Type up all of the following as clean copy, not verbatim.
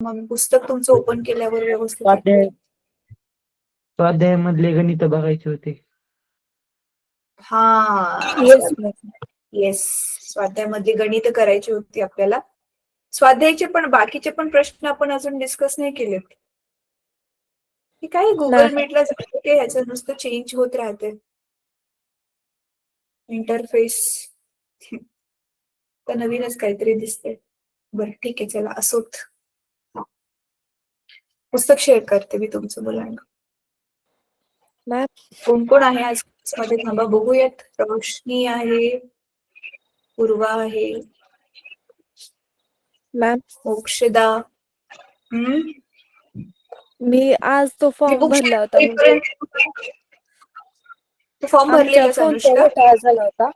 मग मी पुस्तक तुमचं ओपन केल्यावर व्यवस्थित स्वाध्याय ऐकूया. स्वाध्यायामधले गणित बघायचे होते. हा येस. येस, स्वाध्यायामध्ये गणित करायची होती आपल्याला. स्वाध्यायाचे पण बाकीचे पण प्रश्न आपण अजून डिस्कस नाही केलेत. हे काय गुगल मीटला जाते, ह्याचं नुसतं चेंज होत राहते इंटरफेस. तर नवीनच काहीतरी दिसतंय. बरं ठीक आहे, चला असोत. पुस्तक शेअर करते मी तुमचं मुलांना. मॅम कोण कोण आहे आज मध्ये थांबा बघूयात. रोशनी आहे, पूर्वा आहे, मॅम मोक्षदा. मी आज तो मी फॉर्म बुक भरला होता, म्हणजे फॉर्म आमच्या भरलेला फोनचा अनुष्का? घोटाळा झाला होता.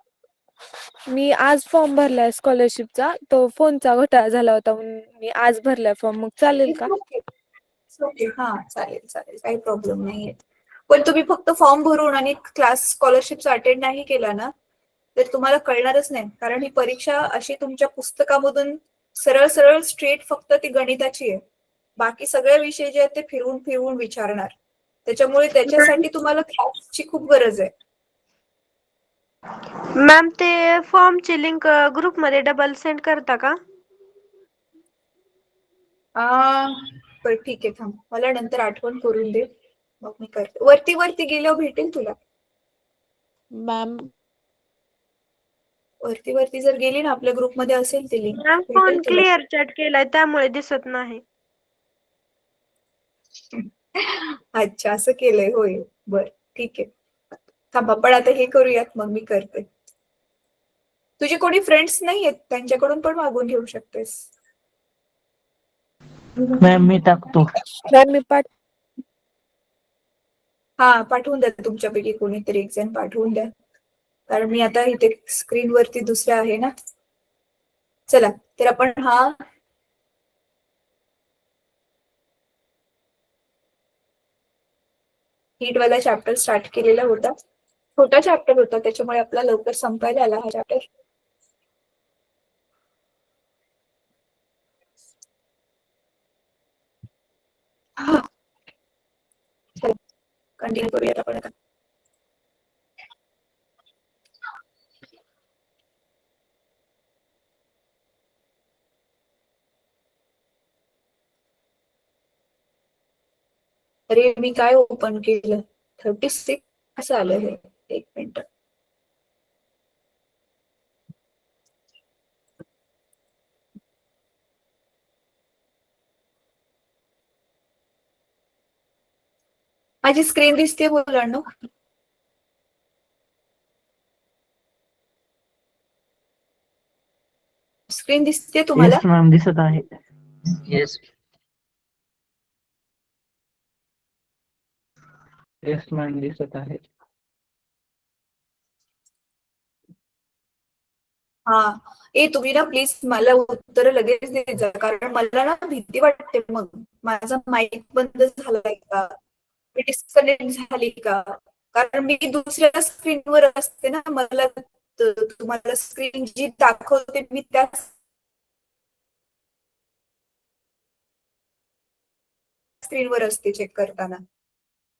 मी आज फॉर्म भरलाय स्कॉलरशिपचा, तो फोनचा घोटाळा झाला होता म्हणून मी आज भरलाय फॉर्म. मग चालेल का? हा चालेल चालेल, काही प्रॉब्लेम नाहीये. पण तुम्ही फक्त फॉर्म भरून आणि क्लास स्कॉलरशिपचा अटेंड नाही केला ना, तर तुम्हाला कळणारच नाही. कारण ही परीक्षा अशी तुमच्या पुस्तकामधून सरळ सरळ स्ट्रेट फक्त ती गणिताची आहे. बाकी सगळे विषय जे आहेत ते फिरवून फिरवून विचारणार. त्याच्यामुळे त्याच्यासाठी तुम्हाला क्लासची खूप गरज आहे. मॅम ते फॉर्मची लिंक ग्रुपमध्ये डबल सेंड करता का? बरं ठीक आहे, थांब, मला नंतर आठवण करून दे, मग मी करते. वरती वरती गेल्यावर भेटेल तुला. मॅम वरती वरती जर गेली ना, आपल्या ग्रुपमध्ये असेल ती लिंक, मॅम भेटेल फोन तुला. क्लिअर चॅट केलाय त्यामुळे दिसत नाही. अच्छा, असं केलंय होय. बर ठीक आहे, थांब आपण आता हे करूयात, मग मी करते. तुझे कोणी फ्रेंड्स नाही आहेत, त्यांच्याकडून पण मागून घेऊ शकतेस. मॅम मी टाकतो. मॅम मी हा पाठवून द्या, तुमच्यापैकी कोणीतरी एक जण पाठवून द्या, कारण मी आता इथे स्क्रीनवरती दुसऱ्या आहे ना. चला तर आपण हा हीटवाला चॅप्टर स्टार्ट केलेला होता. छोटा चॅप्टर होता, त्याच्यामुळे आपला लवकर संपायला आला हा चॅप्टर. हा कंटिन्यू करूयात आपण आता. अरे मी काय ओपन केलं, 36 असं आलं हे. एक मिनिट. माझी स्क्रीन दिसते मुलांनो? स्क्रीन दिसते तुम्हाला? येस मॅम, दिसत आहे. येस येस मॅम, दिसत आहे. हा, ए तुम्ही ना प्लीज मला उत्तर लगेच देत जा, कारण मला ना भीती वाटते. मग माझा माईक बंद झालाय का, मी डिस्कनेक्ट झाली का, कारण मी दुसऱ्या स्क्रीनवर असते ना. मला तुम्हाला स्क्रीन जी दाखवते मी त्या स्क्रीनवर असते चेक करताना.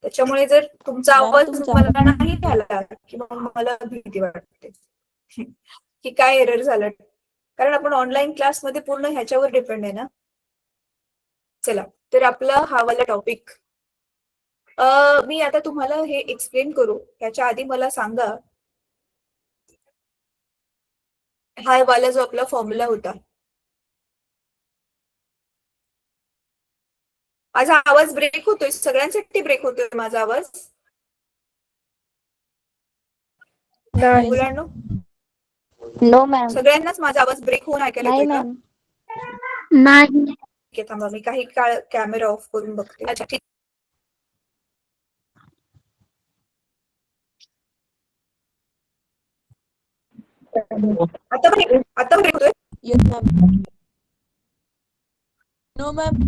त्याच्यामुळे जर तुमचा मॅम आवाज तुमचा मला नाही आला की मग मला भीती वाटते की काय एरर झालं, कारण आपण ऑनलाईन क्लासमध्ये पूर्ण ह्याच्यावर डिपेंड आहे ना. चला तर आपला हा वाला टॉपिक मी आता तुम्हाला हे एक्सप्लेन करू त्याच्या आधी मला सांगा, हा वाला जो आपला फॉर्म्युला होता, माझा आवाज ब्रेक होतोय, सगळ्यांसाठी ब्रेक होतोय माझा आवाज नाही. मुलांनो? No ma'am. सगळ्यांनाच माझा आवाज ब्रेक होऊन ऐकायला नाही येतोय का? मॅम. नाही. ठीक आहे, थांबा मी काही काळ कॅमेरा ऑफ करून बघते. अच्छा ठीक. आता ब्रेक होतोय? Yes ma'am. नो मॅम,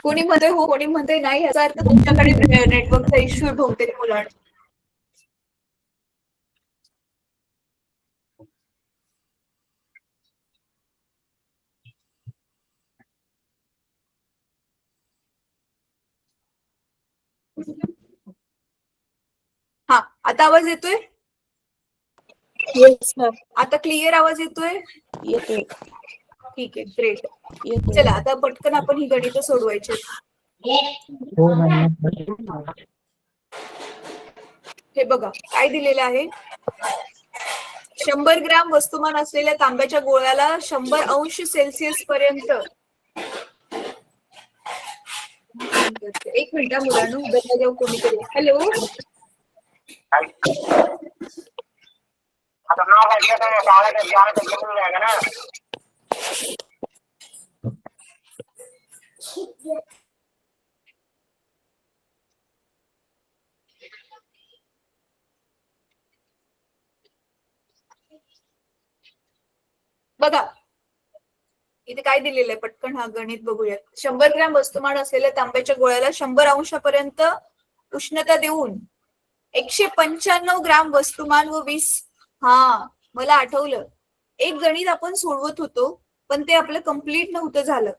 कोणी म्हणते हो, कोणी म्हणते नाही, याचा अर्थ तुमच्याकडे नेटवर्कचा इश्यू आहे बहुतेक मुलांना. हा, आता आवाज येतोय? Yes ma'am. आता क्लिअर आवाज येतोय? येतोय. ठीक आहे, ग्रेट. येतोय. चला आता पटकन आपण ही गणितं सोडवायची आहेत. हो मॅम. हे बघा काय दिलेलं आहे. 100 ग्रॅम वस्तुमान असलेल्या तांब्याच्या गोळ्याला 100 अंश सेल्सिअस पर्यंत. एक मिनिट मुलांनो, दरवाजा कोणीतरी. हॅलो, बघा इथे काय दिलेलं आहे, पटकन हा गणित बघूया. 100 ग्रॅम वस्तुमान असलेल्या तांब्याच्या गोळ्याला 100 अंशापर्यंत उष्णता देऊन 195 ग्रॅम वस्तुमान व 20. हा, मला आठवलं. एक गणित आपण सोडवत होतो पण ते आपलं कम्प्लीट नव्हतं झालं.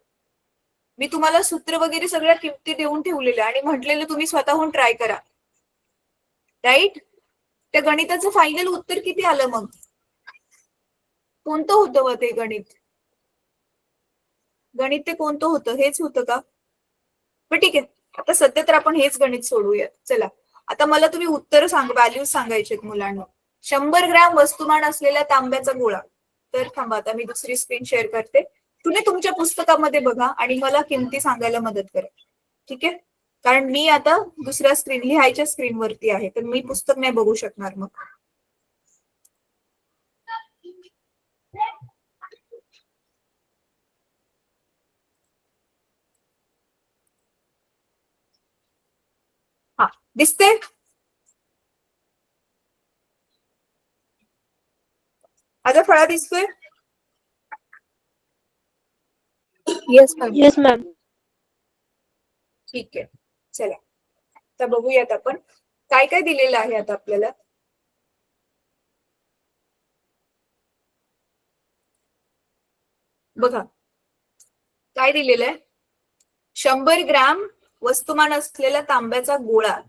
मी तुम्हाला सूत्र वगैरे सगळ्या किमती देऊन ठेवलेल्या आणि म्हटलेलं तुम्ही स्वतःहून ट्राय करा. राईट? त्या गणिताचं फायनल उत्तर किती आलं मग? कोणतं होतं व ते गणित? गणित ते कोणतं होतं? हेच होतं का? पण ठीक आहे, आता सध्या तर आपण हेच गणित सोडवूयात. चला आता मला तुम्ही उत्तर व्हॅल्यूज सांगायचे मुलांना. 100 ग्रॅम वस्तुमान असलेल्या तांब्याचा गोळा. तर थांबा, आता मी दुसरी स्क्रीन शेअर करते. तुम्ही तुमच्या पुस्तकामध्ये बघा आणि मला किमती सांगायला मदत करा. ठीक आहे? कारण मी आता दुसऱ्या स्क्रीन लिहायच्या स्क्रीनवरती आहे, तर मी पुस्तक नाही बघू शकणार मग. हा, दिसते? आता फळा दिसतोय? Yes ma'am. Yes ma'am. ठीक आहे, चला आता बघूयात आपण काय काय दिलेलं आहे आता आपल्याला. बघा काय दिलेलं आहे. 100 ग्रॅम वस्तुमान असलेला तांब्याचा गोळा.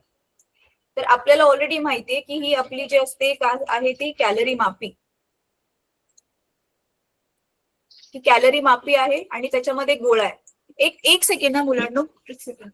तर आपल्याला ऑलरेडी माहितीये की ही आपली जी असते आहे ती कॅलरी मापी. ही कॅलरी मापी आहे आणि त्याच्यामध्ये गोळा आहे. एक सेकंड ना मुलांनो, एक सेकंड.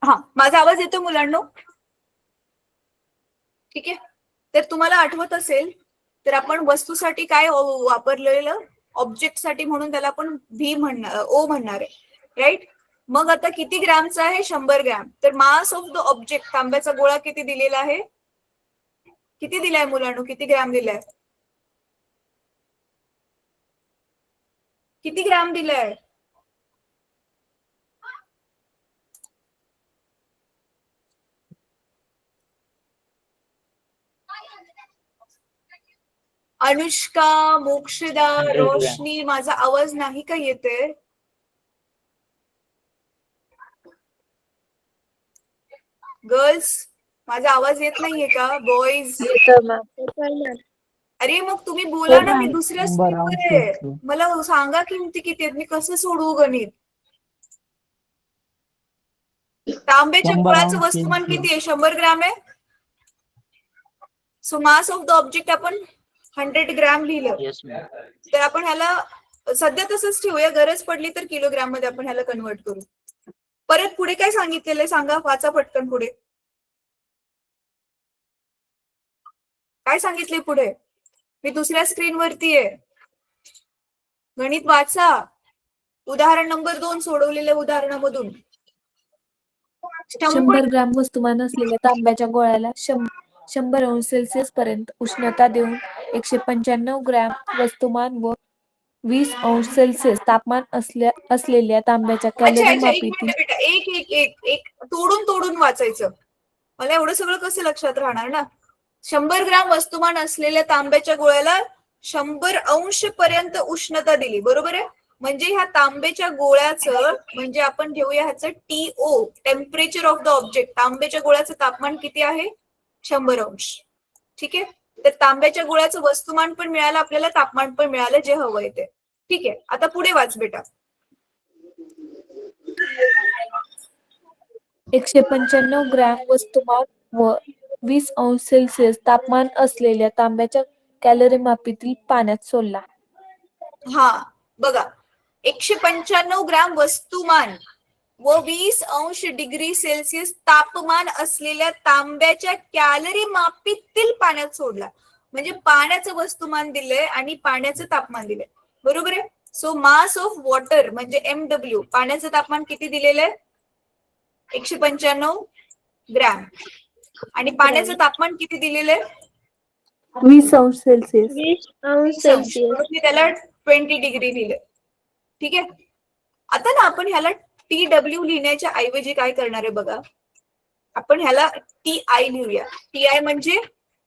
हा, माझा आवाज येतो मुलांनो? ठीक आहे, तर तुम्हाला आठवत असेल तर आपण वस्तूसाठी काय वापरलेलं, ऑब्जेक्ट साठी म्हणून त्याला आपण व्ही म्हणणार, ओ म्हणणार आहे. राईट? मग आता किती ग्रॅमचा आहे? 100 ग्रॅम. तर मास ऑफ द ऑब्जेक्ट, तांब्याचा गोळा किती दिलेला आहे? किती दिलाय मुलांनो? किती ग्रॅम दिलाय? किती ग्रॅम दिलाय? अनुष्का, मोक्षदा, 100 ग्रॅम. रोशनी, माझा आवाज नाही का येते? गर्ल्स, माझा आवाज येत नाहीये का? बॉईज, येतं मॅम. अरे मग तुम्ही बोला ना, मी मॅम. दुसऱ्या 100 स्क्रीनवर अंश आहे. असतो. मला सांगा किमती किती आहेत, मी कसं सोडवू गणित? तांब्याच्या 100 गोळाचं अंश वस्तुमान सेल्सिअस. किती आहे? 100 ग्रॅम आहे. So mass of the object आपण 100 ग्रॅम लिहिलं. Yes ma'am. तर आपण ह्याला सध्या तसंच ठेवूया, गरज पडली तर किलोग्राम मध्ये आपण ह्याला कन्वर्ट करू. परत पुढे काय सांगितलेलं आहे सांगा, वाचा पटकन पुढे. काय सांगितले पुढे? मी दुसऱ्या स्क्रीनवरती आहे. गणित वाचा. उदाहरण नंबर 2 सोडवलेल्या उदाहरणामधून. 100 ग्रॅम वस्तुमान असलेल्या तांब्याच्या गोळ्याला 100 अंश सेल्सिअस पर्यंत उष्णता देऊन 195 ग्रॅम वस्तुमान व 20 अंश सेल्सिअस तापमान असलेल्या तांब्याच्या अच्छा कॅलरी अच्छा, एक मापीतील मिनिट बेटा, एक एक एक एक तोडून तोडून वाचायचं. मला एवढं सगळं कसं लक्षात राहणार ना. 100 ग्राम वस्तुमान असलेल्या तांब्याच्या गोळ्याला 100 अंश पर्यंत उष्णता दिली, बरोबर आहे. म्हणजे ह्या तांब्याच्या गोळ्याचं, म्हणजे आपण घेऊया ह्याचं TO, temperature of the object. तांब्याच्या गोळ्याचं तापमान किती आहे? 100 अंश. ठीक आहे. तर तांब्याच्या गोळ्याचं वस्तुमान पण मिळालं आपल्याला, तापमान पण मिळालं, जे हवंय ते. ठीक आहे. आता पुढे वाच बेटा. 195 ग्रॅम वस्तुमान व 20 अंश सेल्सिअस तापमान असलेल्या तांब्याच्या कॅलरी मापीतील पाण्यात सोडला. हा बघा, 195 ग्राम वस्तुमान व 20 अंश डिग्री सेल्सिअस तापमान असलेल्या तांब्याच्या कॅलरी मापीतील पाण्यात सोडला. म्हणजे पाण्याचं वस्तुमान दिलंय आणि पाण्याचं तापमान दिलंय, बरोबर आहे. सो मास ऑफ वॉटर म्हणजे MW, पाण्याचं तापमान किती दिलेलं आहे? 195 ग्रॅम. आणि पाण्याचं तापमान किती दिलेलं आहे? 20 अंश सेल्सिअस. 20 अंश 20 अंश. सेल्सिअस. म्हणून मी त्याला 20 डिग्री लिहिलं. ठीक आहे. आता ना आपण ह्याला TW लिहिण्याच्या ऐवजी काय करणार आहे बघा, आपण ह्याला TI लिहूया. TI म्हणजे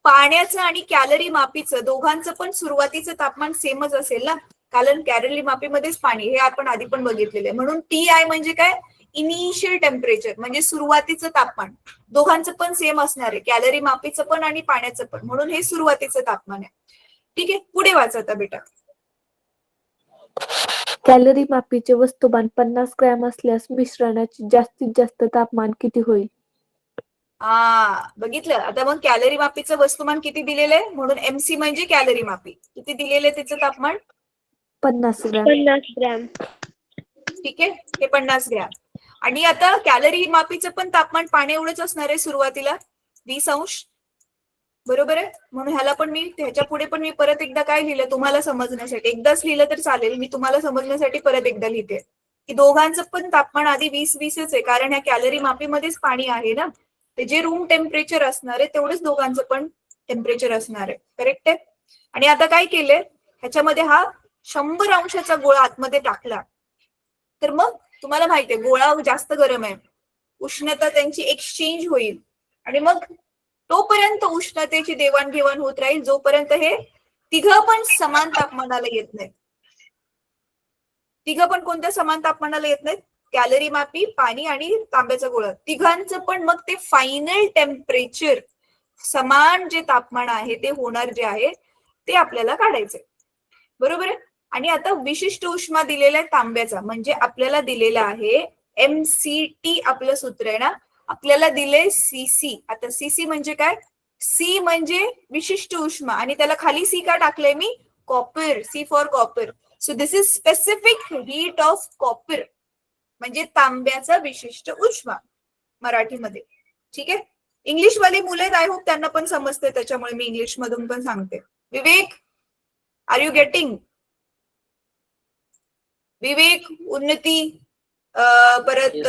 पाण्याचं आणि कॅलरी मापीचं दोघांचं पण सुरुवातीचं तापमान सेमच असेल ना, कारण कॅलरी मापीमध्येच पाणी, हे आपण आधी पण बघितलेलं आहे. म्हणून TI म्हणजे काय? इनिशियल टेम्परेचर, म्हणजे सुरुवातीचं तापमान. दोघांचं पण सेम असणार आहे, कॅलरी मापीचं पण आणि पाण्याचं पण, म्हणून हे सुरुवातीचं तापमान आहे. ठीक आहे. पुढे वाचा आता बेटा. कॅलरी मापीचे वस्तुमान 50 ग्रॅम असल्यास मिश्रणाचे जास्तीत जास्त तापमान किती होईल? बघितलं. आता मग कॅलरी मापीचं वस्तुमान किती दिलेलं आहे, म्हणून MC म्हणजे कॅलरी मापी किती दिलेलं आहे, त्याचं तापमान 50 ग्रॅम. 50 ग्रॅम. ठीक आहे. हे 50 ग्रॅम. आणि आता कॅलरी मापीचं पण तापमान पाणी एवढंच असणार आहे सुरुवातीला, 20 अंश, बरोबर आहे. म्हणून ह्याला पण मी, ह्याच्या पुढे पण मी परत एकदा काय लिहिलं तुम्हाला समजण्यासाठी, एकदाच लिहिलं तर चालेल, मी तुम्हाला समजण्यासाठी परत एकदा लिहिते की दोघांचं पण तापमान आधी 20-20च आहे, कारण ह्या कॅलरी मापीमध्येच पाणी आहे ना. ते जे रूम टेम्परेचर असणार आहे तेवढंच दोघांचं पण टेम्परेचर असणार आहे, करेक्ट आहे. आणि आता काय केलंय, ह्याच्यामध्ये हा 100 अंशाचा गोळा आतमध्ये टाकला, तर मग तुम्हाला माहितीये गोळा जास्त गरम आहे, उष्णता त्यांची एक्सचेंज होईल आणि मग तोपर्यंत उष्णतेची देवाणघेवाण होत राहील जोपर्यंत हे तिघं पण समान तापमानाला येत नाहीत. तिघं पण कोणत्या समान तापमानाला येत नाहीत? कॅलरी मापी, पाणी आणि तांब्याचा गोळा, तिघांचं पण मग ते फायनल टेम्परेचर समान जे तापमान आहे ते होणार जे आहे ते आपल्याला काढायचंय, बरोबर आहे. आणि आता विशिष्ट उष्मा दिलेला आहे तांब्याचा, म्हणजे आपल्याला दिलेला आहे MCT, आपलं सूत्र आहे ना, आपल्याला दिले CC. आता CC म्हणजे काय? C म्हणजे विशिष्ट उष्मा, आणि त्याला खाली C का टाकलंय मी? Copper, C for copper. So this is specific heat of copper, म्हणजे तांब्याचा विशिष्ट उष्मा मराठीमध्ये. ठीक आहे. इंग्लिश वाली मुलं आहेत, आय होप त्यांना पण समजते, त्याच्यामुळे मी इंग्लिश मधून पण सांगते. विवेक, आर यू गेटिंग? विवेक, उन्नती, परत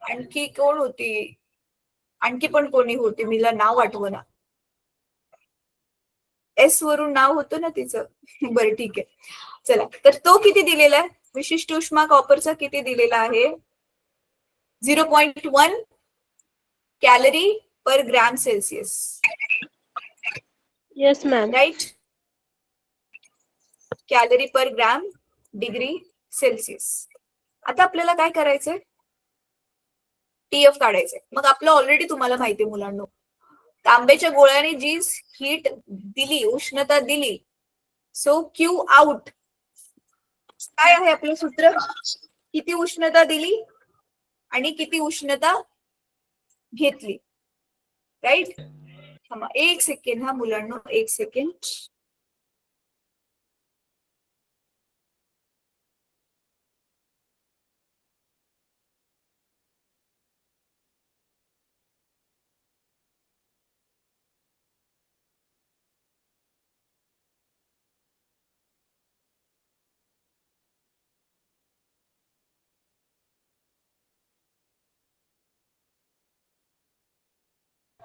आणखी कोण होती, आणखी पण कोणी होती, मला नाव आठवना, S वरून नाव होतं ना तिचं. बरं ठीक आहे, चला. तर तो किती दिलेला आहे विशिष्ट उष्मा कॉपरचा, किती दिलेला आहे? 0.1 calorie per gram Celsius. Yes ma'am. Right. Calorie per gram degree Celsius. आता आपल्याला काय करायचंय? TF काढायचंय. मग आपलं ऑलरेडी तुम्हाला माहिती आहे मुलांनो, तांब्याच्या गोळ्याने जी हीट दिली, उष्णता दिली, सो Q आउट काय आहे आपलं सूत्र? किती उष्णता दिली आणि किती उष्णता घेतली, राईट. एक सेकंड हा मुलांनो, एक सेकंड.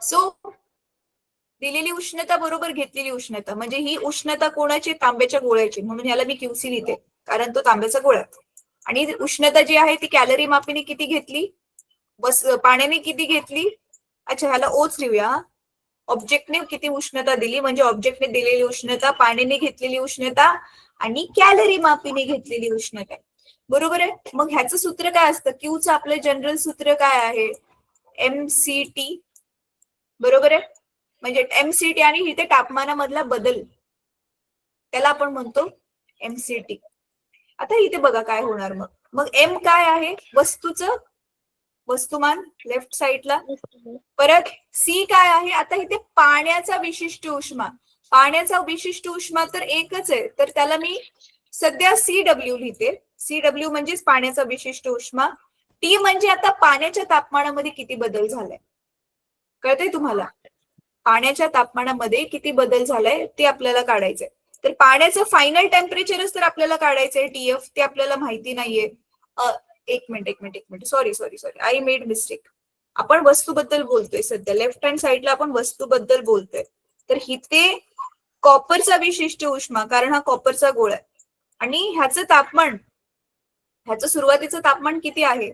सो दिलेली उष्णता बरोबर घेतलेली उष्णता, म्हणजे ही उष्णता कोणाची? तांब्याच्या गोळ्याची, म्हणून याला मी QC लिहिते. कारण तो तांब्याचा गोळा आहे. आणि उष्णता जी आहे ती कॅलरी मापीने किती घेतली, बस पाण्याने किती घेतली. अच्छा, ह्याला ओच लिहूया. ऑब्जेक्टने किती उष्णता दिली, म्हणजे ऑब्जेक्टने दिलेली उष्णता, पाण्याने घेतलेली उष्णता आणि कॅलरी मापीने घेतलेली उष्णता. बरोबर आहे. मग ह्याचं सूत्र काय असतं, क्यूचं आपलं जनरल सूत्र काय आहे, MCT. बरोबर आहे. म्हणजे MCT आणि इथे तापमानामधला बदल, त्याला आपण म्हणतो MCT. आता इथे बघा काय होणार. मग मग M काय आहे, वस्तूचं वस्तुमान लेफ्ट साइडला. परत C काय आहे, आता इथे पाण्याचा विशिष्ट उष्मा. पाण्याचा विशिष्ट उष्मा तर एकच आहे, तर त्याला मी सध्या CW लिहिते. CW म्हणजेच पाण्याचा विशिष्ट उष्मा. T म्हणजे आता पाण्याच्या तापमानामध्ये किती बदल झालाय, कळतंय तुम्हाला. पाण्याच्या तापमानामध्ये किती बदल झालाय ते आपल्याला काढायचंय. तर पाण्याचं फायनल टेम्परेचरच तर आपल्याला काढायचंय TF, ते आपल्याला माहिती नाहीये. एक minute sorry I made mistake. आपण वस्तूबद्दल बोलतोय सध्या, लेफ्ट हँड साइडला आपण वस्तूबद्दल बोलतोय. तर इथे कॉपरचा विशिष्ट उष्मा, कारण हा कॉपरचा गोळा आहे, आणि ह्याचं तापमान, ह्याचं सुरुवातीचं तापमान किती आहे,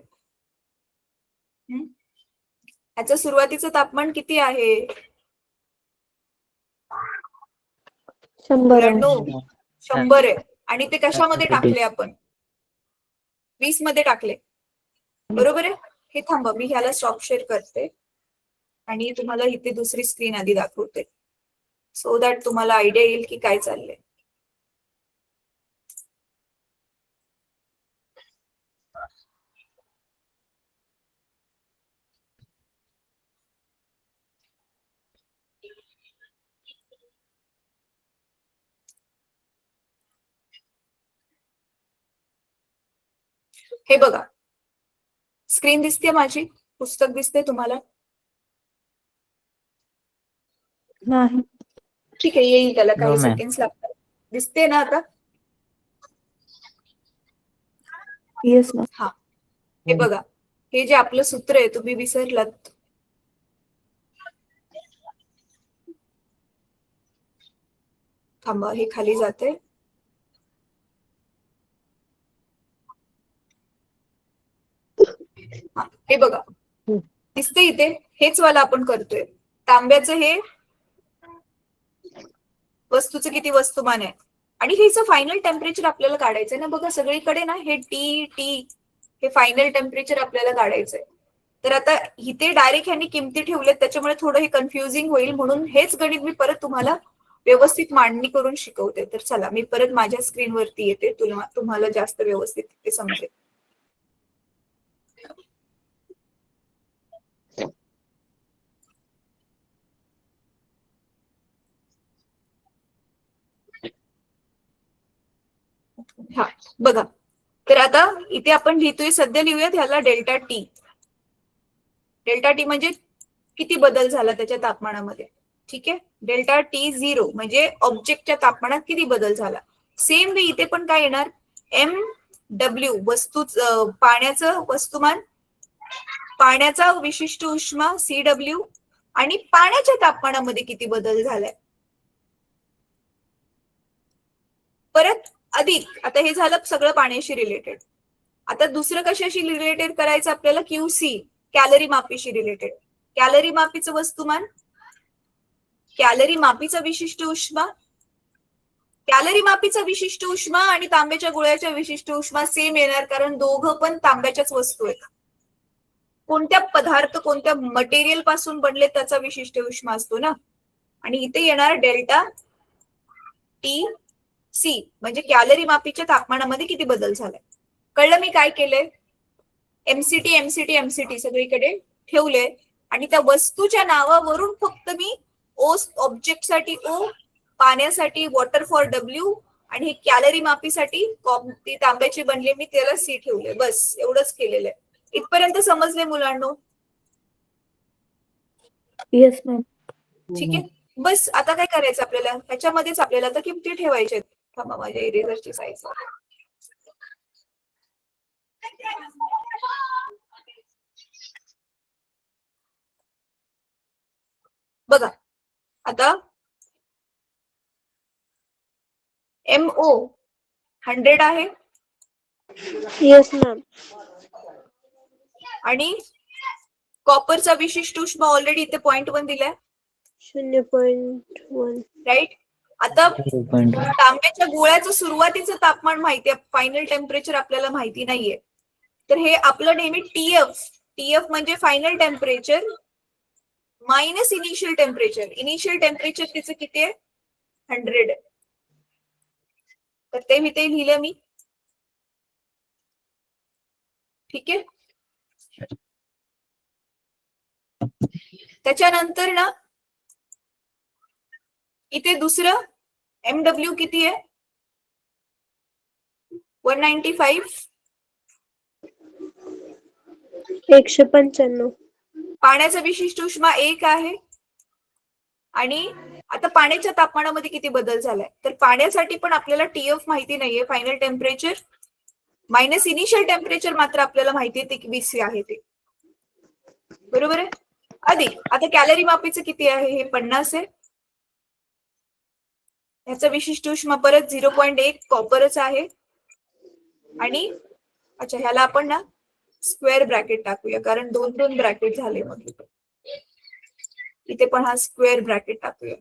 ह्याचं सुरुवातीचं तापमान किती आहे 100 आहे. 100 आहे. आणि ते कशामध्ये टाकले आपण, 20 मध्ये टाकले. बरोबर आहे. हे थांबा, मी ह्याला स्टॉप शेअर करते आणि तुम्हाला इथे दुसरी स्क्रीन आधी दाखवते, सो दॅट तुम्हाला आयडिया येईल की काय चाललंय. हे बघा, स्क्रीन दिसते माझी, पुस्तक दिसते तुम्हाला. नाही. ठीक आहे, येईल, त्याला काही No, ma'am. सेकंड्स लागतात. दिसते ना आता. Yes ma'am. हा, हे बघा, हे जे आपलं सूत्र आहे तुम्ही विसरलात. थांबा, हे खाली जाते. हे बघा, दिसते इथे, हेच वाला आपण करतोय. तांब्याचं हे वस्तूचं किती वस्तुमान आहे, आणि हेच फायनल टेम्परेचर आपल्याला काढायचंय ना. बघा सगळीकडे ना हे टी, हे फायनल टेम्परेचर आपल्याला काढायचंय. तर आता इथे डायरेक्ट ह्यांनी किमती ठेवल्यात, त्याच्यामुळे थोडं हे कन्फ्युजिंग होईल, म्हणून हेच गणित मी परत तुम्हाला व्यवस्थित मांडणी करून शिकवते. तर चला, मी परत माझ्या स्क्रीनवरती येते, तुम्हाला जास्त व्यवस्थित ते समजेल. हा बघा, तर आता इथे आपण लिहितोय, सध्या लिहूयात ह्याला डेल्टा टी. डेल्टा टी म्हणजे किती बदल झाला त्याच्या तापमानामध्ये. ठीक आहे, डेल्टा टी 0 म्हणजे ऑब्जेक्टच्या तापमानात किती बदल झाला. सेम वे इथे पण काय येणार, MW वस्तू, पाण्याचं वस्तुमान, पाण्याचा विशिष्ट उष्मा CW, आणि पाण्याच्या तापमानामध्ये किती बदल झालाय. परत अधिक, आता हे झालं सगळं पाण्याशी रिलेटेड. आता दुसरं कशाशी रिलेटेड करायचं आपल्याला, QC कॅलरी मापीशी रिलेटेड. कॅलरी मापीचं वस्तुमान, कॅलरी मापीचा विशिष्ट उष्मा, कॅलरी मापीचा विशिष्ट उष्मा आणि तांब्याच्या गोळ्याच्या विशिष्ट उष्मा सेम येणार, कारण दोघं पण तांब्याच्याच वस्तू आहेत. कोणत्या पदार्थ, कोणत्या मटेरियल पासून बनले त्याचा विशिष्ट उष्मा असतो ना. आणि इथे येणार डेल्टा TC म्हणजे कॅलरी मापीच्या तापमानामध्ये किती बदल झालाय. कळलं मी काय केलंय, MCT सगळीकडे ठेवले, आणि त्या वस्तूच्या नावावरून फक्त मी ऑब्जेक्टसाठी O, पाण्यासाठी वॉटर फॉर W, आणि हे कॅलरी मापीसाठी ती तांब्याची बनले, मी त्याला C ठेवले. बस एवढंच केलेलं आहे. इथपर्यंत समजले मुलांनो. Yes ma'am. ठीक आहे, बस आता काय करायचं आपल्याला, ह्याच्यामध्येच आपल्याला आता किमती ठेवायच्या. थांबा, माझ्या इरेझरची साईज. बघा आता MO 100 आहे, येस मॅम. आणि कॉपरचा विशिष्ट उष्मा ऑलरेडी इथे 0.1 दिलाय, 0.1. राईट. आता 0.1. तांब्याच्या गोळ्याचं सुरुवातीचं तापमान माहिती आहे, फायनल टेम्परेचर आपल्याला माहिती नाहीये. तर हे आपलं नेहमी टीएफ म्हणजे final temperature minus initial temperature. Initial temperature तिचं किती आहे? 100. तर ते लिहिलं मी. ठीक आहे. त्याच्यानंतर ना इथे दुसरं एमडब्ल्यू किती आहे? 195. 195. पाण्याचा विशिष्ट उष्मा 1 आहे. आणि आता पाण्याच्या तापमानामध्ये किती बदल झालाय, तर पाण्यासाठी पण आपल्याला टीएफ माहिती नाहीये, final temperature minus initial temperature मात्र आपल्याला माहिती आहे ते 20 आहे ते. बरोबर आहे. अधिक आता कॅलरी मापीचं किती आहे? हे 50 आहे. ह्याचं विशिष्ट उष्मा परत 0.1 कॉपरच आहे. आणि अच्छा, ह्याला आपण ना स्क्वेअर ब्रॅकेट टाकूया, कारण 2 ब्रॅकेट झाले. मग इथे पण हा स्क्वेअर ब्रॅकेट टाकूया.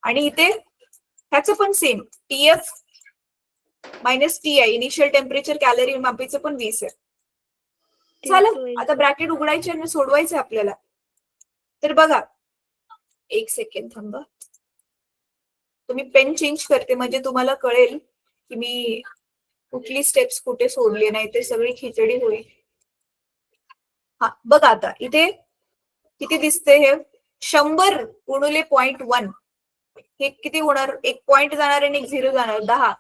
आणि इथे ह्याचं पण सेम टीएफ मायनस टी आहे. इनिशियल टेम्परेचर कॅलरी मापीचं पण 20 आहे. झालं. आता ब्रॅकेट उघडायचे आणि सोडवायचे आपल्याला. तर बघा, एक सेकंड थांबा, तुम्ही पेन चेंज करते म्हणजे तुम्हाला कळेल की मी कुठली स्टेप्स कुठे सोडली, नाही ते सगळी खिचडी होईल. हा बघा, आता इथे किती दिसते? हे 100 गुणिले 0.1. हे किती होणार? 1 पॉइंट जाणार आणि 1 0 जाणार, 10.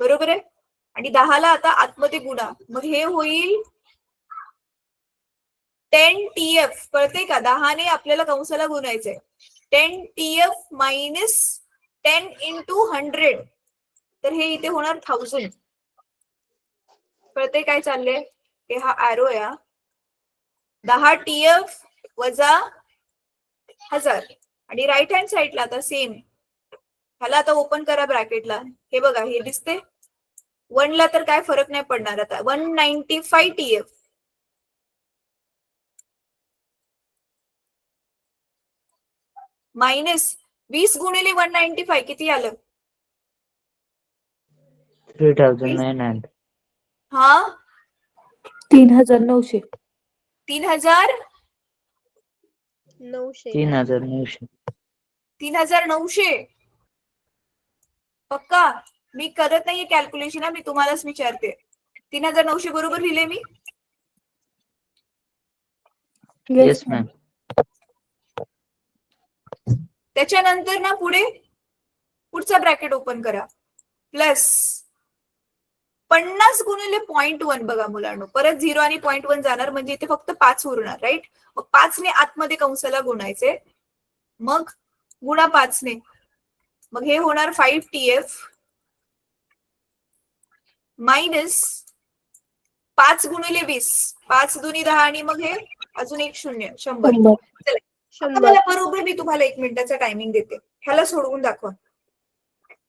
बरोबर आहे. आणि 10ला आता आतमध्ये गुणा, मग हे होईल 10 टीएफ. कळते का? 10ने आपल्याला कंसाला गुणायचंय. 10 टीएफ मायनस 10 इंटू 100. तर हे इथे होणार 1000. कळते काय चाललंय? हे हा ॲरो या 10 टीएफ वजा 1000. आणि राईट हँड साईडला आता सेम, ह्याला आता ओपन करा ब्रॅकेटला. हे बघा, हे दिसते 1 ला तर काय फरक नाही पडणार. आता 195 टीएफ मायनस 20 गुणिले 195 किती आलं? 3,900. हा 3900. 3000 900. 3,900. 3900. पक्का? मी करत नाहीये कॅल्क्युलेशन, मी तुम्हालाच विचारते. 3900 बरोबर लिहिले मी? Yes ma'am. त्याच्यानंतर ना पुढचा ब्रॅकेट ओपन करा. प्लस 50 गुणिले 0.1. बघा मुलांनो, परत 0 आणि 0.1 जाणार म्हणजे इथे फक्त 5 उरणार, राईट. मग 5 ने आतमध्ये कंसाला गुणायचे, मग गुणा 5 ने, मग हे होणार 5 टीएफ मायनस 5 गुणिले 20. 5 दुनी 10 आणि मग हे अजून एक 0, 100. 100. आता मला बरोबर मी तुम्हाला 1 मिनिटाचा टायमिंग देते. ह्याला सोडवून दाखवा.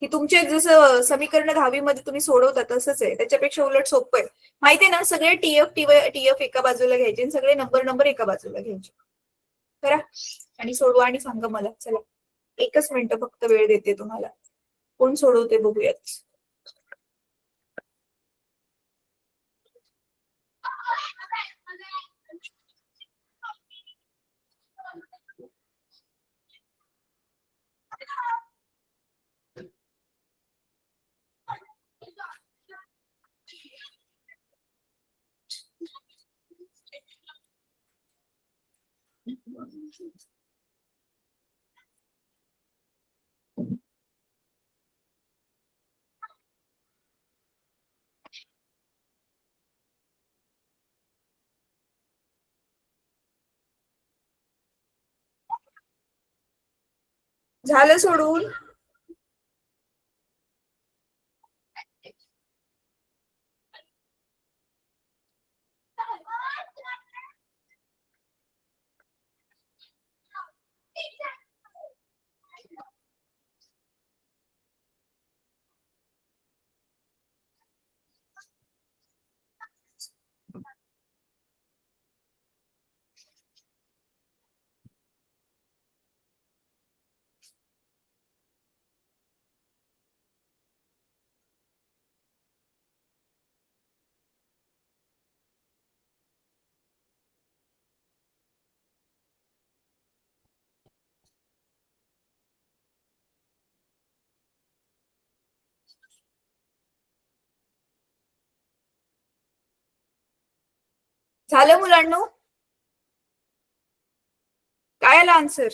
की तुमचे जसं समीकरण 10वी मध्ये तुम्ही सोडवता तसंच आहे, त्याच्यापेक्षा उलट सोपं आहे. माहितीये ना, सगळे टीएफ एका बाजूला घ्यायचे आणि सगळे नंबर एका बाजूला घ्यायचे. करा आणि सोडवा आणि सांगा मला. चला, 1च मिनिट फक्त वेळ देते तुम्हाला. कोण सोडवते बघूयात. झालं सोडवून? झालं मुलांनो? काय आला आन्सर?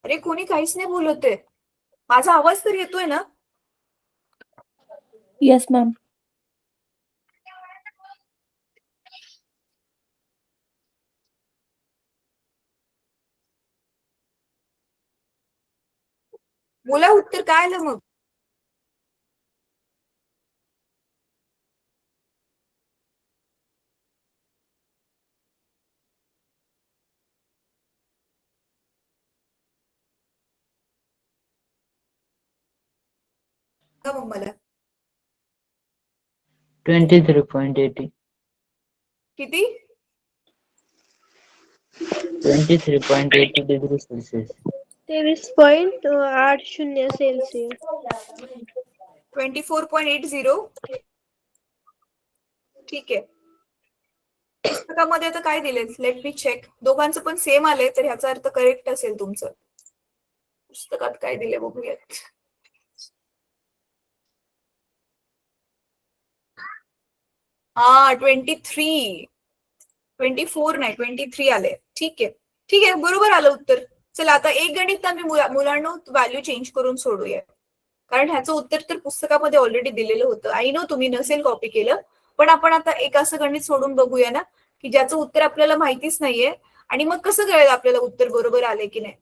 अरे कोणी काहीच नाही बोलत आहे. माझा आवाज तर येतोय ना? Yes ma'am. बोला उत्तर काय आलं मग? मग मला 23.80. किती? 23.80 डिग्री सेल्सिअस. 23.80 सेल्सिअस. 24.80. ठीक आहे. पुस्तकामध्ये आता काय दिले? Let me check. दोघांचं पण सेम आले तर ह्याचा अर्थ करेक्ट असेल तुमचं. पुस्तकात काय दिले बघूयात. हा 23. 24 नाही 23 आले. ठीक आहे. ठीक आहे, बरोबर आलं उत्तर. चला आता एक गणित आम्ही मुलांना व्हॅल्यू चेंज करून सोडूया. कारण ह्याचं उत्तर तर पुस्तकामध्ये ऑलरेडी दिलेलं होतं. आय नो तुम्ही नसेल कॉपी केलं, पण आपण आता एक असं गणित सोडून बघूया ना की ज्याचं उत्तर आपल्याला माहितीच नाहीये. आणि मग कसं कळेल आपल्याला उत्तर बरोबर आले की नाही?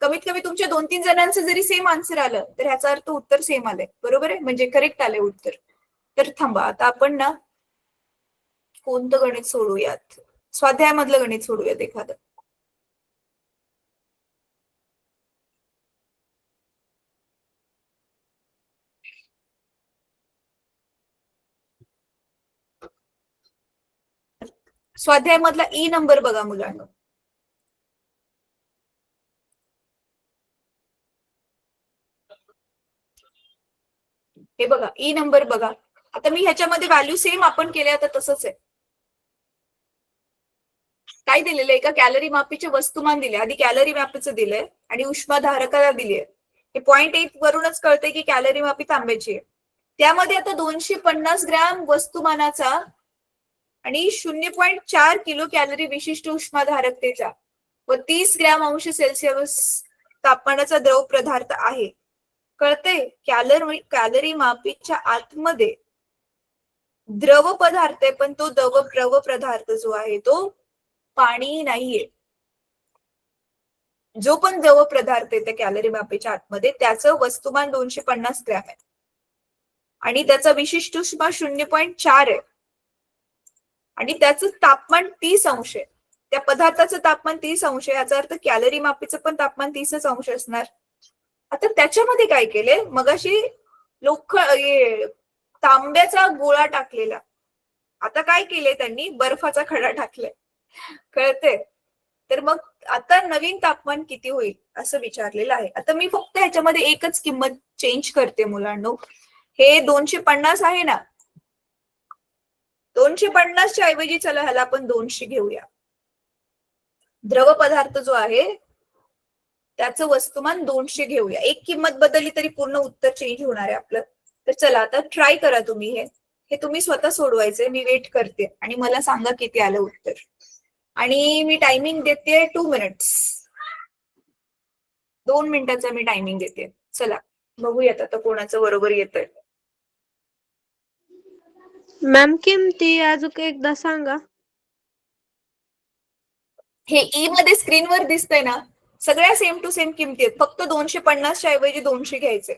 कमीत कमी तुमच्या 2-3 जणांचं जरी सेम आन्सर आलं तर ह्याचा अर्थ उत्तर सेम आलंय. बरोबर आहे, म्हणजे करेक्ट आले उत्तर. तर थांबा, आता आपण ना कोणतं गणित सोडूयात? स्वाध्यायामधलं गणित सोडूयात एखादं. स्वाध्यायामधला ई नंबर बघा मुलांना. हे बघा ई नंबर बघा. आता मी ह्याच्यामध्ये व्हॅल्यू सेम आपण केले आता तसंच आहे. काय दिलेलं आहे? एका कॅलरी मापीचे वस्तुमान दिले. आधी कॅलरी मापीचं दिलंय आणि उष्माधारकाला दिलीय. हे 0.8 वरूनच कळतंय की कॅलरी मापी तांब्याची आहे. त्यामध्ये आता 250 ग्रॅम वस्तुमानाचा आणि 0.4 किलो कॅलरी विशिष्ट उष्माधारकतेचा व 30 ग्रॅम अंश सेल्सिअस तापमानाचा द्रव पदार्थ आहे. कळतंय? कॅलरी मापीच्या आतमध्ये द्रव पदार्थ आहे, पण तो द्रव पदार्थ जो आहे तो पाणी नाहीये. जो पण द्रव पदार्थ आहे त्या कॅलरी मापीच्या आतमध्ये त्याचं वस्तुमान 250 ग्रॅम आहे आणि त्याचा विशिष्ट उष्मा 0.4 आहे आणि त्याचं तापमान 30 अंश आहे. त्या पदार्थाचं तापमान 30 अंश आहे, याचा अर्थ कॅलरी मापीचं पण तापमान 30 अंश असणार. आता त्याच्यामध्ये काय केले? मगाशी तांब्याचा गोळा टाकलेला, आता काय केले त्यांनी? बर्फाचा खडा टाकलाय. कळते? तर मग आता नवीन तापमान किती होईल असं विचारलेलं आहे. आता मी फक्त ह्याच्यामध्ये एकच किंमत चेंज करते मुलांनो. हे 250 आहे ना, 250च्या ऐवजी चला ह्याला आपण 200 घेऊया. द्रव पदार्थ जो आहे त्याचं वस्तुमान 200 घेऊया. एक किंमत बदलली तरी पूर्ण उत्तर चेंज होणार आहे आपलं. तर चला आता ट्राय करा तुम्ही. हे तुम्ही स्वतः सोडवायचंय. मी वेट करते आणि मला सांगा किती आलं उत्तर. आणि मी टायमिंग देते 2 मिनिट्स. 2 मिनिटाचा मी टायमिंग देते. चला बघूयात आता कोणाचं बरोबर येतंय. मॅम किमती अजून एकदा सांगा. हे ई मध्ये स्क्रीनवर दिसतंय ना, सगळ्या सेम टू सेम किमती आहेत. फक्त 250च्या ऐवजी 200 घ्यायचे.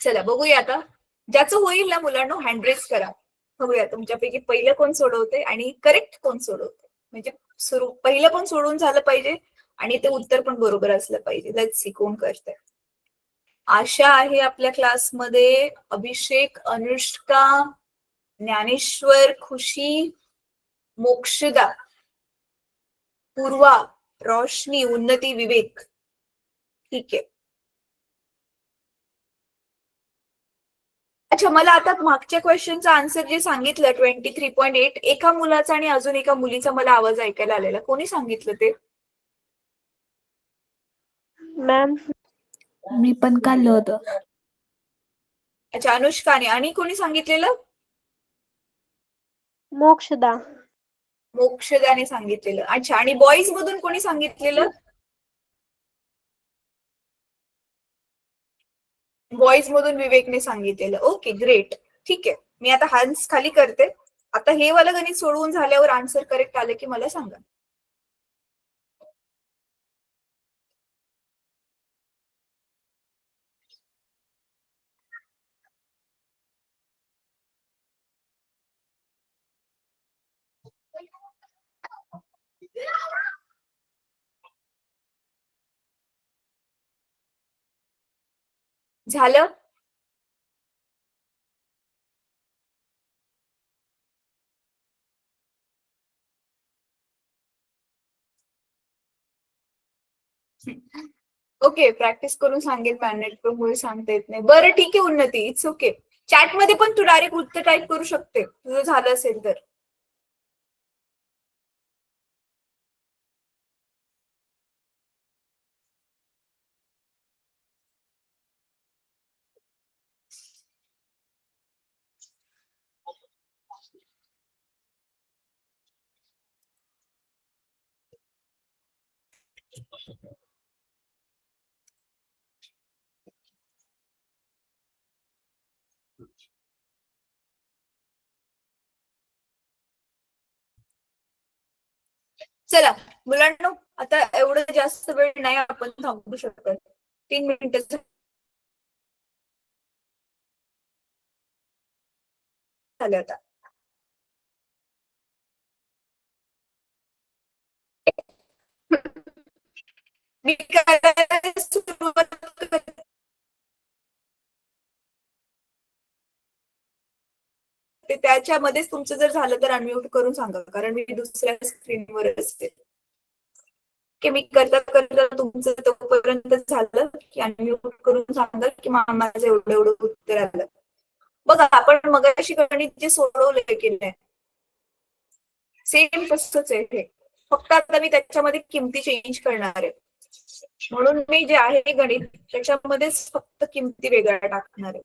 चला बघूया आता. ज्याचं होईल ना मुलांना हँड रेस करा. बघूया तुमच्यापैकी पहिलं कोण सोडवते आणि करेक्ट कोण सोडवते. म्हणजे पहिलं पण सोडून झालं पाहिजे आणि ते उत्तर पण बरोबर असलं पाहिजे. लेट्स सी कोण करतंय. आशा आहे आपल्या क्लासमध्ये, अभिषेक, अनुष्का, ज्ञानेश्वर, खुशी, मोक्षदा, पूर्वा, रोशनी, उन्नती, विवेक. ठीक आहे. अच्छा, मला आता मागच्या क्वेश्चनचा आन्सर जे सांगितलं 23.8, एका मुलाचा आणि अजून एका मुलीचा मला आवाज ऐकायला आलेला. कोणी सांगितलं ते? मॅम. मी पण काढलं होतं. अच्छा, अनुष्काने. आणि कोणी सांगितलेलं? मोक्षदा. मोक्षदाने सांगितलेलं. अच्छा, आणि बॉईज मधून कोणी सांगितलेलं? बॉईज मधून विवेकने सांगितलेलं. Okay, great. ठीक आहे, मी आता हँड्स खाली करते. आता हे वाला गणित सोडवून झाल्यावर आन्सर करेक्ट आले की मला सांगा. झालं? ओके, प्रॅक्टिस करून सांगेल मॅनेटमुळे सांगता येत नाही. बरं ठीक आहे उन्नती, इट्स ओके. चॅट मध्ये पण तू डायरेक्ट उत्तर टाईप करू शकते, तुझं झालं असेल तर. चला मुलांनो, आता एवढं जास्त वेळ नाही आपण थांबू शकत. 3 मिनिटं झाले आता. मी काय सुरुवात करते. त्याच्यामध्येच तुमचं जर झालं तर अनम्यूट करून सांगा, कारण मी दुसऱ्या स्क्रीनवर असते. की मी करता करता तुमचं तोपर्यंत झालं की अनम्यूट करून सांगा की माझं एवढं एवढं उत्तर आलं. बघा, आपण मगाशी गणित जे सोडवलंय केलंय सेम तसंच आहे हे, फक्त आता मी त्याच्यामध्ये किमती चेंज करणार आहे. म्हणून मी जे आहे गणित त्याच्यामध्येच फक्त किमती वेगळ्या टाकणार आहे.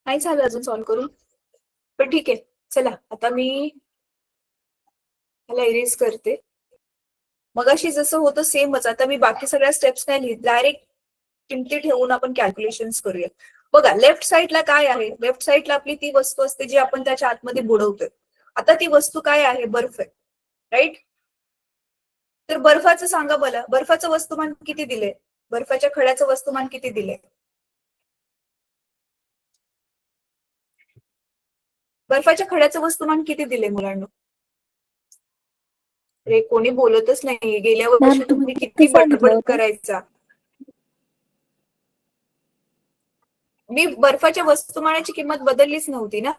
नाही झालं अजून सॉल्व्ह करून, पण ठीक आहे. चला आता मी ह्याला इरेज करते. मगाशी जसं होतं सेमच. आता मी बाकी सगळ्या स्टेप्स नाही लिहित, डायरेक्ट किमती ठेवून आपण कॅल्क्युलेशन्स करूया. बघा, लेफ्ट साईडला काय आहे? लेफ्ट साईडला आपली ती वस्तू असते जी आपण त्याच्या आतमध्ये बुडवतोय. आता ती वस्तू काय आहे? बर्फ आहे, राईट? तर बर्फाचं सांगा मला, बर्फाचं वस्तुमान किती दिलंय? बर्फाच्या खड्याचं वस्तुमान किती दिलंय? बर्फाच्या खड्याचं वस्तुमान किती दिले मुलांना? रे कोणी बोलतच नाही. गेल्या वर्षी तुम्ही किती बडबड करायचा. मी बर्फाच्या वस्तुमानाची किंमत बदललीच नव्हती ना.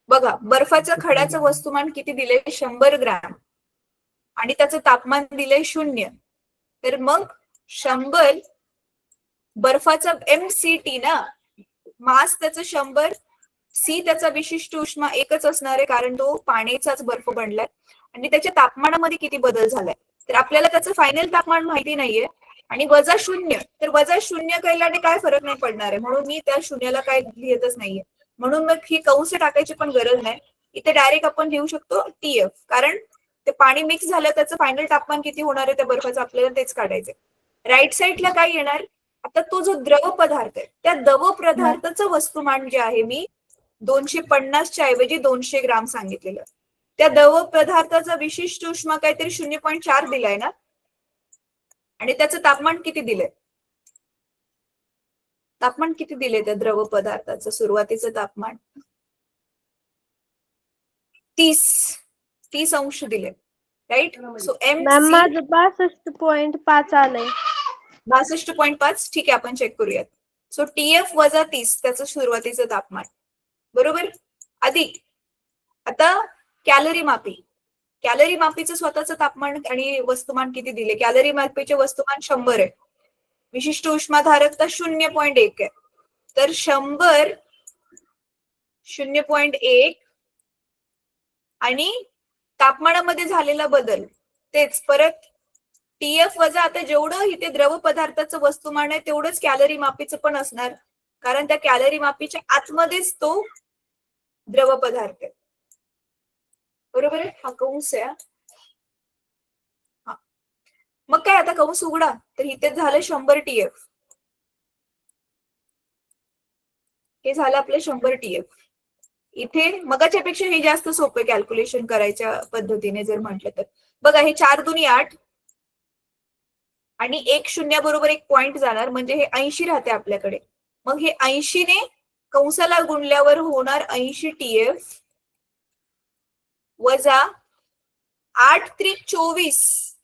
बघा, बर्फाचं खड्याचं वस्तुमान किती दिले? 100 ग्रॅम. आणि त्याचं तापमान दिलंय 0. तर मग 100 बर्फाचं MCT ना, मास त्याचं 100 सी त्याचा विशिष्ट उष्मा एकच असणार आहे, कारण तो पाण्याचाच बर्फ बनलाय. आणि त्याच्या तापमानामध्ये किती बदल झालाय, तर आपल्याला त्याचं फायनल तापमान माहिती नाहीये. आणि -0, तर -0 केल्याने काय फरक नाही पडणार आहे, म्हणून मी त्या शून्याला काय लिहितच नाहीये. म्हणून मग ही कंस टाकायची पण गरज नाही. इथे डायरेक्ट आपण लिहू शकतो TF, कारण ते पाणी मिक्स झालं, त्याचं फायनल तापमान किती होणार आहे त्या बर्फाचं आपल्याला तेच काढायचंय. राईट साईडला काय येणार, आता तो जो द्रव पदार्थ आहे त्या द्रव पदार्थाचं वस्तुमान जे आहे मी 250च्या ऐवजी 200 ग्राम सांगितलेलं. त्या द्रव पदार्थाचा विशिष्ट उष्मा काहीतरी 0.4 दिलाय ना, आणि त्याचं तापमान किती दिलंय, तापमान किती दिले त्या द्रव पदार्थाचं सुरुवातीचं तापमान 30 अंश दिले. राईट. सो मॅम माझं 62.5 आलंय. 62.5. ठीक आहे, आपण चेक करूयात. सो TF वजा 30 त्याचं सुरुवातीचं तापमान, बरोबर. अधिक आता कॅलरी मापी, कॅलरी मापीचं स्वतःचं तापमान आणि वस्तुमान किती दिले. कॅलरी मापीचे वस्तुमान 100 आहे, विशिष्ट उष्माधारकता 0.1 आहे, तर 100 0.1 आणि तापमानामध्ये झालेला बदल तेच परत TF वजा, आता जेवढं इथे द्रव पदार्थाचं वस्तुमान आहे तेवढंच कॅलरी मापीचं पण असणार, कारण त्या कॅलरी मापीच्या आतमध्येच तो द्रव पदार्थ आहे, बरोबर आहे. हा कंस आहे. हा, मग काय आता कंस उघडा, तर इथे झालं 100 TF, हे झालं आपलं 100 TF. इथे मगाच्या पेक्षा हे जास्त सोपे कॅल्क्युलेशन करायच्या पद्धतीने जर म्हटलं तर बघा, हे 4 दुनी 8 आणि 1 0 बरोबर 1 पॉइंट जाणार, म्हणजे हे 80 राहते आपल्याकडे. मग हे 80 ने कंसाला गुणल्यावर होणार 80 TF वजा 8 त्रिक 24,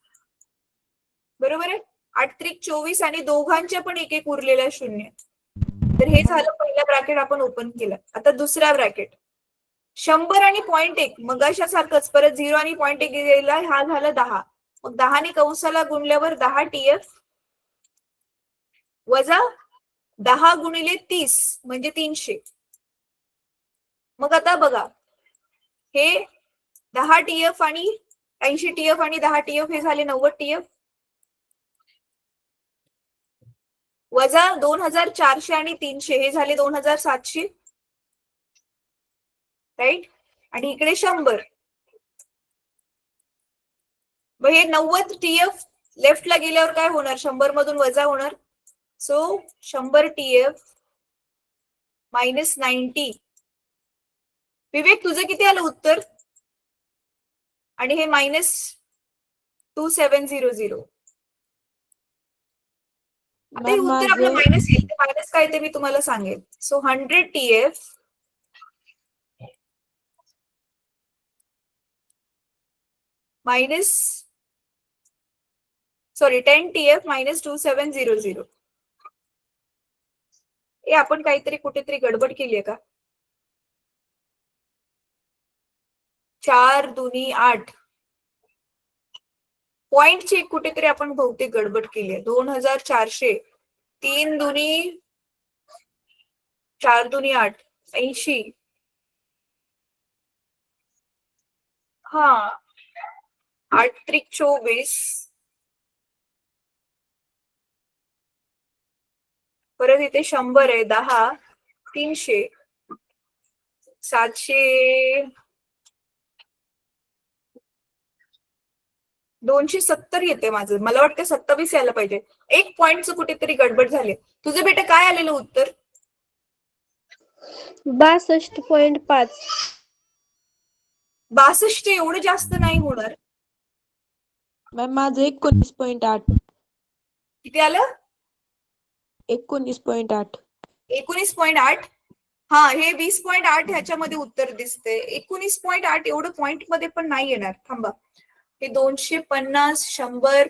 बरोबर आहे. 8 त्रिक 24 आणि दोघांच्या पण एक उरलेला 0. तर हे झालं पहिलं ब्रॅकेट आपण ओपन केलं. आता दुसरा ब्रॅकेट 100 आणि 0.1 मगाशा सारखंच, परत 0 आणि 0.1 गेला, हा झाला 10. मग 10 ने कंसाला गुणल्यावर 10 TF वजा 10 गुणिले 30 म्हणजे 300. मग आता बघा, हे 10 TF आणि 80 TF आणि 10 TF हे झाले 90 TF वजा 2400 आणि 300 हे झाले 2700, राईट. आणि इकडे 100, मग हे 90 TF लेफ्टला गेल्यावर काय होणार, 100 मधून वजा होणार. So 100 TF minus 90. विवेक तुझं किती आलं उत्तर, आणि हे -2700. आता हे उत्तर आपलं मायनस येईल, मायनस काय ते मी तुम्हाला सांगेल. So 100 TF minus 10 TF minus 2700. हे आपण काहीतरी कुठेतरी गडबड केली आहे का. 4 दुनी 8 पॉइंटची कुठेतरी आपण बहुतेक गडबड केली आहे. 2400 3 दुनी 4 दुनी 8 80. हा 8 त्रिक 24 परत इथे 100 आहे, 10 300 700 270 येते माझं. मला वाटतं 27 यायला पाहिजे. एक पॉइंटचं कुठेतरी गडबड झाली. तुझं बेटा काय आलेलं उत्तर, 62.5. 62 एवढं जास्त नाही होणार. मॅम माझं 19.8. किती आलं, 19.8. 19.8. हा, हे 20.8 ह्याच्यामध्ये उत्तर दिसते. 19.8 एवढं पॉइंट मध्ये पण नाही येणार. थांबा, हे 250 100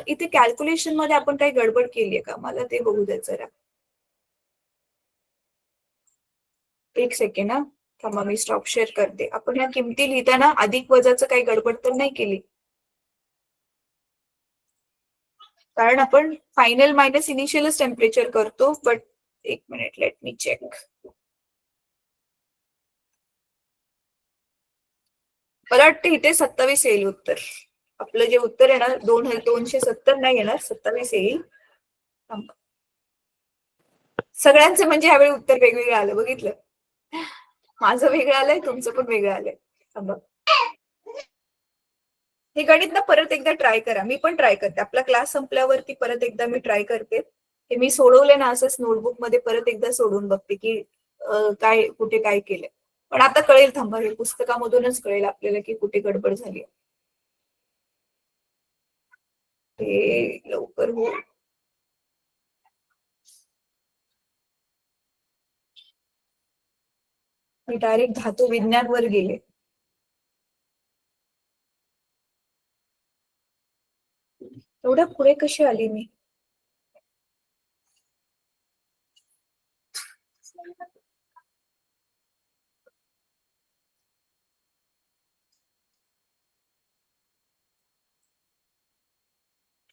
इथे कॅल्क्युलेशन मध्ये आपण काही गडबड केलीये का, मला ते बघू द्या जरा. एक सेकंड हा, थांबा मी स्टॉप शेअर करते. आपण ह्या किमती लिहिताना अधिक वजाचं काही गडबड तर नाही केली, कारण आपण फायनल मायनस इनिशियलच टेम्परेचर करतो. बट एक मिनिट, लेट मी चेक. मला वाटतं इथे 27 येईल उत्तर. आपलं जे उत्तर आहे ना 270 नाही येणार, 27 येईल. थांबा. सगळ्यांचे म्हणजे ह्यावेळी उत्तर वेगवेगळं आलं, बघितलं. माझं वेगळं आलंय, तुमचं पण वेगळं आलंय. थांबा. हे गणित ना परत एकदा ट्राय करा, मी पण ट्राय करते. आपला क्लास संपल्यावरती परत एकदा मी ट्राय करते. हे मी सोडवले ना असंच नोटबुक मध्ये परत एकदा सोडून बघते की काय कुठे काय केलंय. पण आता कळेल, थांबा, हे पुस्तकामधूनच कळेल आपल्याला की कुठे गडबड झाली. हे लवकर हो. मी डायरेक्ट धातू विज्ञान वर गेले. एवढ्या पुढे कशी आली मी?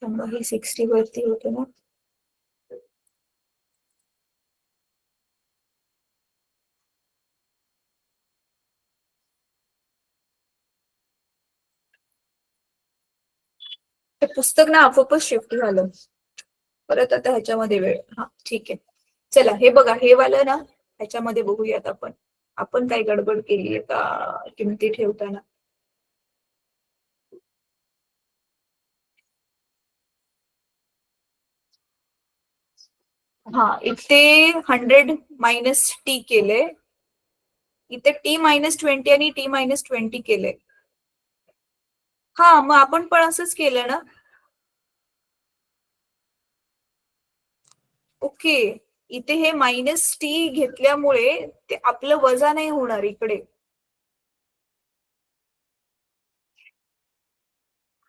थांबा, हे 60 वरती होतं ना. ते पुस्तक ना आपोआपच शिफ्ट झालं परत. आता ह्याच्यामध्ये वेळ, हा ठीक आहे. चला हे बघा, हे वालं ना ह्याच्यामध्ये बघूयात आपण. आपण काय गडबड केली का किमती ठेवताना. हा, इथे 100 मायनस टी केले, इथे T-20 आणि T-20 केले. हा, मग आपण पण असंच केलं ना. ओके, इथे हे मायनस टी घेतल्यामुळे ते आपलं वजा नाही होणार इकडे.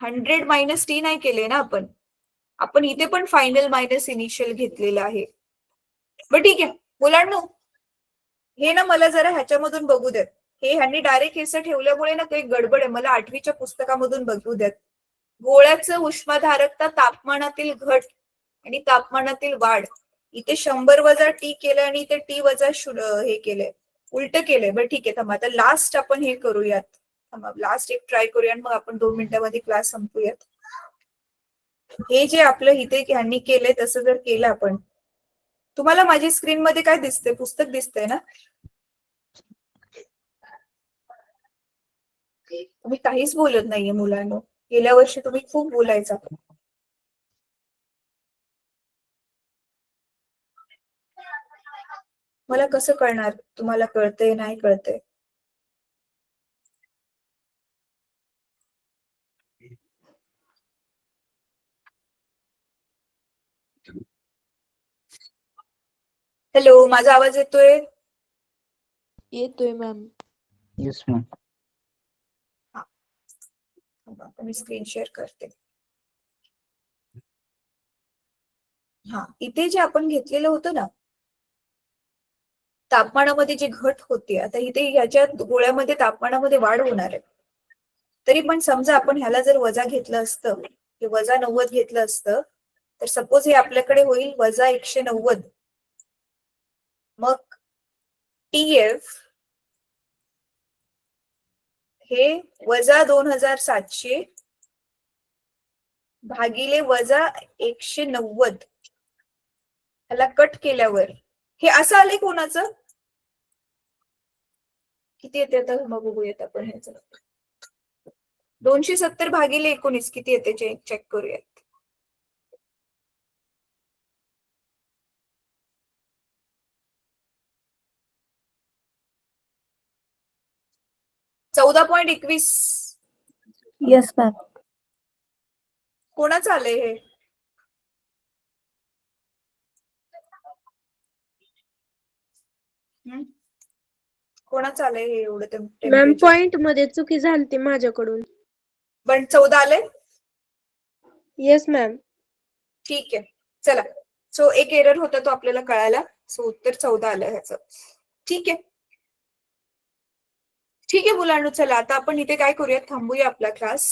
100 मायनस टी नाही केले ना आपण. आपण इथे पण फायनल मायनस इनिशियल घेतलेलं आहे. बरं ठीक आहे मुलांनो, हे ना मला जरा ह्याच्यामधून बघू द्यात. हे ह्यांनी डायरेक्ट हेच ठेवल्यामुळे ना काही गडबड आहे. मला 8वीच्या पुस्तकामधून बघू द्यात. गोळ्याचं उष्माधारकता तापमानातील घट आणि तापमानातील वाढ. इथे 100 वजा टी केलं आणि इथे टी वजा हे केलंय, उलट केलंय. बरं ठीक आहे, थांबा आता लास्ट आपण हे करूयात. थांबा, लास्ट एक ट्राय करूया, मग आपण 2 मिनिटांमध्ये क्लास संपूयात. हे जे आपलं इथे ह्यांनी केलंय तसं जर केलं आपण, तुम्हाला माझी स्क्रीन मध्ये काय दिसतंय? पुस्तक दिसतंय ना? तुम्ही काहीच बोलत नाहीये मुलांनो. गेल्या वर्षी तुम्ही खूप बोलायचा. मला कसं कळणार तुम्हाला कळतंय नाही कळतंय? हॅलो, माझा आवाज येतोय? येतोय मॅम. Yes ma'am. मी स्क्रीन शेअर करते. हा, इथे जे आपण घेतलेलं होतं ना तापमानामध्ये जी घट होती, आता इथे ह्याच्यात गोळ्यामध्ये तापमानामध्ये वाढ होणार आहे. तरी पण समजा आपण ह्याला जर वजा घेतलं असतं, हे वजा 90 घेतलं असतं, तर सपोज हे आपल्याकडे होईल वजा 190. मग TF हे वजा 2700 भागिले वजा 190 ह्याला कट केल्यावर हे असं आलंय कोणाचं? किती येते आता मग बघूयात आपण ह्याचं. 270 भागिले 19 किती येते चेक करूयात. $14.21. Yes ma'am. कोणाचं आलंय हे? कोणाचं आलंय हे एवढं? मॅम पॉइंट मध्ये चुकी झाली माझ्याकडून. पण 14 आलंय? Yes ma'am. ठीक आहे, चला. सो एक एरर होता तो आपल्याला कळाला. सो उत्तर 14 आलं ह्याचं. ठीक आहे, ठीक आहे मुलांनो, चला आता आपण इथे काय करूया, थांबूया आपला क्लास.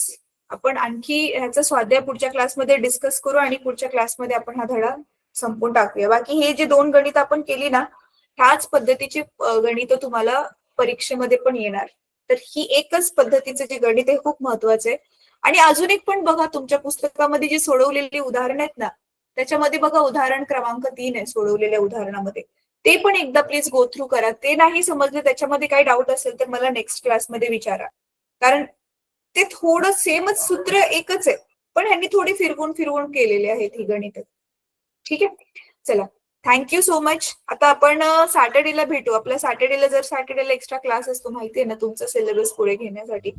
आपण आणखी ह्याचा स्वाध्याय पुढच्या क्लासमध्ये डिस्कस करू आणि पुढच्या क्लासमध्ये आपण हा धडा संपवून टाकूया. बाकी हे जे 2 गणित आपण केली ना, ह्याच पद्धतीची गणित तुम्हाला परीक्षेमध्ये पण येणार. तर ही एकच पद्धतीचं जे गणित आहे खूप महत्वाचं आहे. आणि अजून एक पण बघा, तुमच्या पुस्तकामध्ये जी सोडवलेली उदाहरणं आहेत ना, त्याच्यामध्ये बघा उदाहरण क्रमांक 3 आहे सोडवलेल्या उदाहरणामध्ये. ते पण एकदा प्लीज गो थ्रू करा. ते नाही समजलं, त्याच्यामध्ये काही डाऊट असेल तर मला नेक्स्ट क्लासमध्ये विचारा. कारण ते थोडं सेमच सूत्र एकच आहे, पण ह्यांनी थोडी फिरवून फिरवून केलेली आहेत ही गणित. ठीक आहे, चला थँक्यू सो मच. आता आपण सॅटर्डेला भेटू. आपल्या सॅटर्डेला एक्स्ट्रा क्लास असतो, माहिती आहे ना, तुमचा सिलेबस पुढे घेण्यासाठी.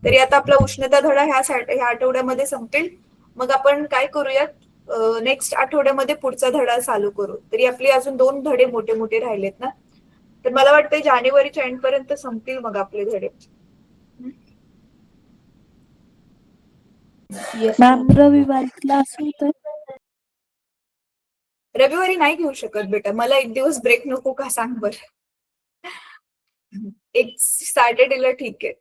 तरी आता आपला उष्णता धडा ह्या आठवड्यामध्ये संपेल. मग आपण काय करूयात, नेक्स्ट आठवड्यामध्ये पुढचा धडा चालू करू. तरी आपले अजून 2 धडे मोठे मोठे राहिलेत ना, तर मला वाटतं जानेवारीच्या एंड पर्यंत संपतील मग आपले धडे. येस मॅम रविवारी क्लास होतोय. रविवारी नाही घेऊ शकत बेटा, मला एक दिवस ब्रेक नको का सांग बरं. एक सॅटर्डेला ठीक आहे.